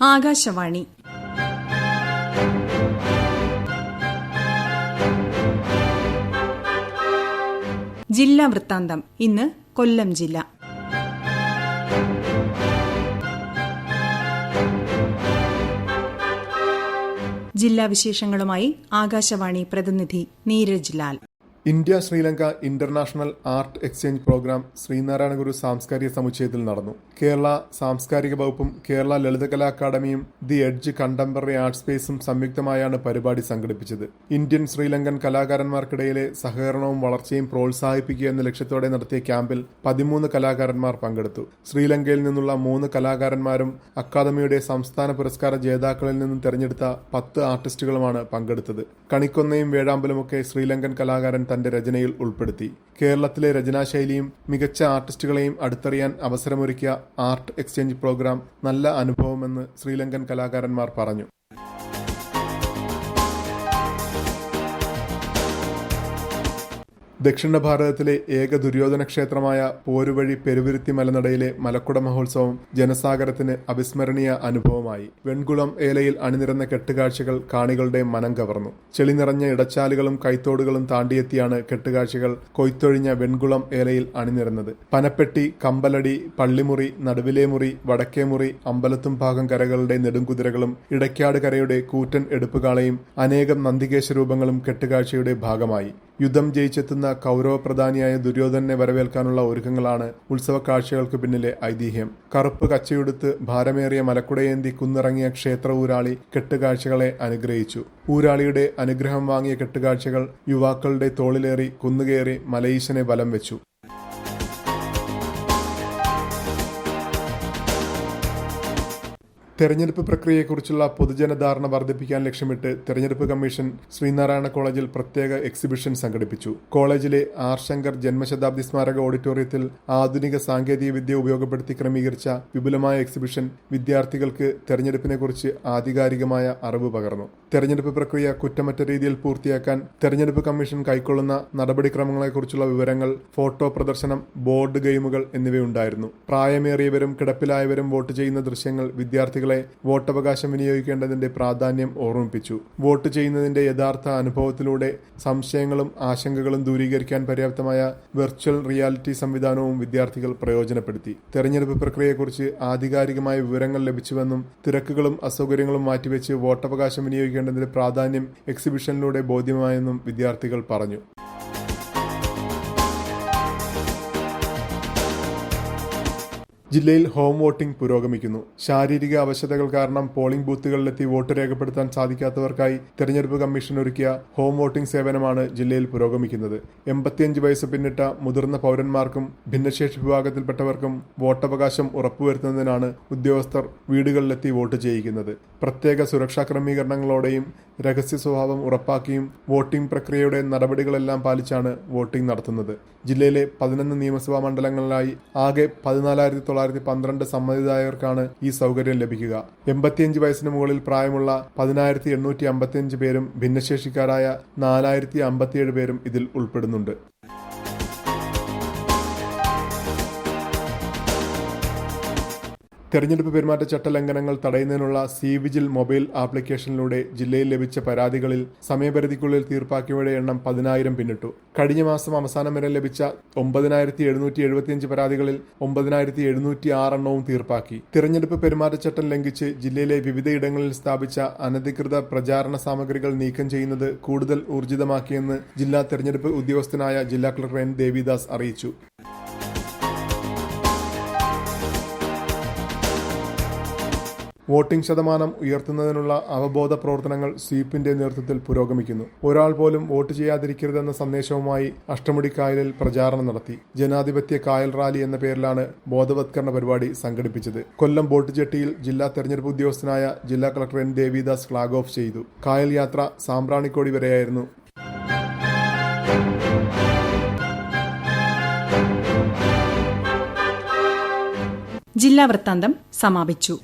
ആകാശവാണി. ജില്ലാ വൃത്താന്തം. ഇന്ന് കൊല്ലം ജില്ല. ജില്ലാ വിശേഷങ്ങളുമായി ആകാശവാണി പ്രതിനിധി Neeraj Lal. India Sri Lanka international art exchange programme Sree Narayana Guru സാംസ്കാരിക സമുച്ചയത്തിൽ നടന്നു. കേരള സാംസ്കാരിക വകുപ്പും കേരള ലളിതകലാ അക്കാദമിയും ദി എഡ്ജ് കണ്ടംപററി ആർട്ട് സ്പേസും സംയുക്തമായാണ് പരിപാടി സംഘടിപ്പിച്ചത്. ഇന്ത്യൻ ശ്രീലങ്കൻ കലാകാരന്മാർക്കിടയിലെ സഹകരണവും വളർച്ചയും പ്രോത്സാഹിപ്പിക്കുക എന്ന ലക്ഷ്യത്തോടെ നടത്തിയ ക്യാമ്പിൽ 13 കലാകാരന്മാർ പങ്കെടുത്തു. ശ്രീലങ്കയിൽ നിന്നുള്ള 3 കലാകാരന്മാരും അക്കാദമിയുടെ സംസ്ഥാന പുരസ്കാര ജേതാക്കളിൽ നിന്നും തെരഞ്ഞെടുത്ത 10 ആർട്ടിസ്റ്റുകളുമാണ് പങ്കെടുത്തത്. കണിക്കൊന്നയും വേഴാമ്പലുമൊക്കെ ശ്രീലങ്കൻ കലാകാരൻ തന്റെ രചനയിൽ ഉൾപ്പെടുത്തി. കേരളത്തിലെ രചനാശൈലിയും മികച്ച ആർട്ടിസ്റ്റുകളെയും അടുത്തറിയാൻ അവസരമൊരുക്കിയ ആർട്ട് എക്സ്ചേഞ്ച് പ്രോഗ്രാം നല്ല അനുഭവമെന്ന് ശ്രീലങ്കൻ കലാകാരന്മാർ പറഞ്ഞു. ദക്ഷിണ ഭാരതത്തിലെ ഏക ദുര്യോധന ക്ഷേത്രമായ പോരുവഴി പെരുവിരുത്തി മലനടയിലെ മലക്കുട മഹോത്സവം ജനസാഗരത്തിന് അവിസ്മരണീയ അനുഭവമായി. വെൺകുളം ഏലയിൽ അണിനിരന്ന കെട്ടുകാഴ്ചകൾ കാണികളുടെ മനം കവർന്നു. ചെളി നിറഞ്ഞ ഇടച്ചാലുകളും കൈത്തോടുകളും താണ്ടിയെത്തിയാണ് കെട്ടുകാഴ്ചകൾ കൊയ്ത്തൊഴിഞ്ഞ വെൺകുളം ഏലയിൽ അണിനിരന്നത്. പനപ്പെട്ടി, കമ്പലടി, പള്ളിമുറി, നടുവിലെ മുറി, വടക്കേ മുറി, അമ്പലത്തും ഭാഗം കരകളുടെ നെടുംകുതിരകളും ഇടയ്ക്കാട് കരയുടെ കൂറ്റൻ എടുപ്പുകാളയും അനേകം നന്ദികേശ രൂപങ്ങളും കെട്ടുകാഴ്ചയുടെ ഭാഗമായി. യുദ്ധം ജയിച്ചെത്തുന്ന കൗരവപ്രധാനിയായ ദുര്യോധനെ വരവേൽക്കാനുള്ള ഒരുക്കങ്ങളാണ് ഉത്സവ കാഴ്ചകൾക്ക് പിന്നിലെ ഐതിഹ്യം. കറുപ്പ് കച്ചയുടുത്ത് ഭാരമേറിയ മലക്കുടയേന്തി കുന്നിറങ്ങിയ ക്ഷേത്ര ഊരാളി കെട്ടുകാഴ്ചകളെ അനുഗ്രഹിച്ചു. ഊരാളിയുടെ അനുഗ്രഹം വാങ്ങിയ കെട്ടുകാഴ്ചകൾ യുവാക്കളുടെ തോളിലേറി കുന്നുകയറി മലയീശനെ വലം വെച്ചു. തെരഞ്ഞെടുപ്പ് പ്രക്രിയയെക്കുറിച്ചുള്ള പൊതുജനധാരണ വർദ്ധിപ്പിക്കാൻ ലക്ഷ്യമിട്ട് തെരഞ്ഞെടുപ്പ് കമ്മീഷൻ ശ്രീനാരായണ കോളേജിൽ പ്രത്യേക എക്സിബിഷൻ സംഘടിപ്പിച്ചു. കോളേജിലെ ആർ ശങ്കർ ജന്മശതാബ്ദി സ്മാരക ഓഡിറ്റോറിയത്തിൽ ആധുനിക സാങ്കേതിക വിദ്യ ഉപയോഗപ്പെടുത്തി ക്രമീകരിച്ച വിപുലമായ എക്സിബിഷൻ വിദ്യാർത്ഥികൾക്ക് തെരഞ്ഞെടുപ്പിനെക്കുറിച്ച് ആധികാരികമായ അറിവ് പകർന്നു. തെരഞ്ഞെടുപ്പ് പ്രക്രിയ കുറ്റമറ്റ രീതിയിൽ പൂർത്തിയാക്കാൻ തെരഞ്ഞെടുപ്പ് കമ്മീഷൻ കൈക്കൊള്ളുന്ന നടപടിക്രമങ്ങളെക്കുറിച്ചുള്ള വിവരങ്ങൾ, ഫോട്ടോ പ്രദർശനം, ബോർഡ് ഗെയിമുകൾ എന്നിവയുണ്ടായിരുന്നു. പ്രായമേറിയവരും കിടപ്പിലായവരും വോട്ട് ചെയ്യുന്ന ദൃശ്യങ്ങൾ വിദ്യാർത്ഥികൾ വോട്ടവകാശം വിനിയോഗിക്കേണ്ടതിന്റെ പ്രാധാന്യം ഓർമ്മിപ്പിച്ചു. വോട്ട് ചെയ്യുന്നതിന്റെ യഥാർത്ഥ അനുഭവത്തിലൂടെ സംശയങ്ങളും ആശങ്കകളും ദൂരീകരിക്കാൻ പര്യാപ്തമായ വെർച്വൽ റിയാലിറ്റി സംവിധാനവും വിദ്യാർത്ഥികൾ പ്രയോജനപ്പെടുത്തി. തെരഞ്ഞെടുപ്പ് പ്രക്രിയയെക്കുറിച്ച് ആധികാരികമായ വിവരങ്ങൾ ലഭിച്ചുവെന്നും തിരക്കുകളും അസൗകര്യങ്ങളും മാറ്റിവെച്ച് വോട്ടവകാശം വിനിയോഗിക്കേണ്ടതിന്റെ പ്രാധാന്യം എക്സിബിഷനിലൂടെ ബോധ്യമായെന്നും വിദ്യാർത്ഥികൾ പറഞ്ഞു. ജില്ലയിൽ ഹോം വോട്ടിംഗ് പുരോഗമിക്കുന്നു. ശാരീരിക അവശതകൾ കാരണം പോളിംഗ് ബൂത്തുകളിലെത്തി വോട്ട് രേഖപ്പെടുത്താൻ സാധിക്കാത്തവർക്കായി തെരഞ്ഞെടുപ്പ് കമ്മീഷൻ ഒരുക്കിയ ഹോം വോട്ടിംഗ് സേവനമാണ് ജില്ലയിൽ പുരോഗമിക്കുന്നത്. 85 വയസ്സ് പിന്നിട്ട മുതിർന്ന പൗരന്മാർക്കും ഭിന്നശേഷി വിഭാഗത്തിൽപ്പെട്ടവർക്കും വോട്ടവകാശം ഉറപ്പുവരുത്തുന്നതിനാണ് ഉദ്യോഗസ്ഥർ വീടുകളിലെത്തി വോട്ട് ചെയ്യിക്കുന്നത്. പ്രത്യേക സുരക്ഷാ ക്രമീകരണങ്ങളോടെയും രഹസ്യ സ്വഭാവം ഉറപ്പാക്കിയും വോട്ടിംഗ് പ്രക്രിയയുടെ നടപടികളെല്ലാം പാലിച്ചാണ് വോട്ടിംഗ് നടത്തുന്നത്. ജില്ലയിലെ 11 നിയമസഭാ മണ്ഡലങ്ങളിലായി ആകെ 14,912 സമ്മതിദായകർക്കാണ് ഈ സൗകര്യം ലഭിക്കുക. 85 വയസ്സിന് മുകളിൽ പ്രായമുള്ള 10,855 പേരും ഭിന്നശേഷിക്കാരായ 4,057 പേരും ഇതിൽ ഉൾപ്പെടുന്നുണ്ട്. തെരഞ്ഞെടുപ്പ് പെരുമാറ്റച്ചട്ട ലംഘനങ്ങൾ തടയുന്നതിനുള്ള സി-വിജിൽ മൊബൈൽ ആപ്ലിക്കേഷനിലൂടെ ജില്ലയിൽ ലഭിച്ച പരാതികളിൽ സമയപരിധിക്കുള്ളിൽ തീർപ്പാക്കിയവയുടെ എണ്ണം 10,000 പിന്നിട്ടു. കഴിഞ്ഞ മാസം അവസാനം വരെ ലഭിച്ച 9,775 പരാതികളിൽ 9,706 എണ്ണവും തീർപ്പാക്കി. തിരഞ്ഞെടുപ്പ് പെരുമാറ്റച്ചട്ടം ലംഘിച്ച് ജില്ലയിലെ വിവിധയിടങ്ങളിൽ സ്ഥാപിച്ച അനധികൃത പ്രചാരണ സാമഗ്രികൾ നീക്കം ചെയ്യുന്നത് കൂടുതൽ ഊർജിതമാക്കിയെന്ന് ജില്ലാ തെരഞ്ഞെടുപ്പ് ഉദ്യോഗസ്ഥനായ ജില്ലാ കളക്ടർ എൻ ദേവിദാസ് അറിയിച്ചു. വോട്ടിംഗ് ശതമാനം ഉയർത്തുന്നതിനുള്ള അവബോധ പ്രവർത്തനങ്ങൾ സ്വീപ്പിന്റെ നേതൃത്വത്തിൽ പുരോഗമിക്കുന്നു. ഒരാൾ പോലും വോട്ട് ചെയ്യാതിരിക്കരുതെന്ന സന്ദേശവുമായി അഷ്ടമുടിക്കായലിൽ പ്രചാരണം നടത്തി. ജനാധിപത്യ കായൽ റാലി എന്ന പേരിലാണ് ബോധവത്കരണ പരിപാടി സംഘടിപ്പിച്ചത്. കൊല്ലം ബോട്ട് ജെട്ടിയിൽ ജില്ലാ തെരഞ്ഞെടുപ്പ് ഉദ്യോഗസ്ഥനായ ജില്ലാ collector N Devidas flag off ചെയ്തു. കായൽ യാത്ര സാമ്പ്രാണിക്കോടി വരെയായിരുന്നു. ജില്ലാ വൃത്താന്തം സമാപിച്ചു.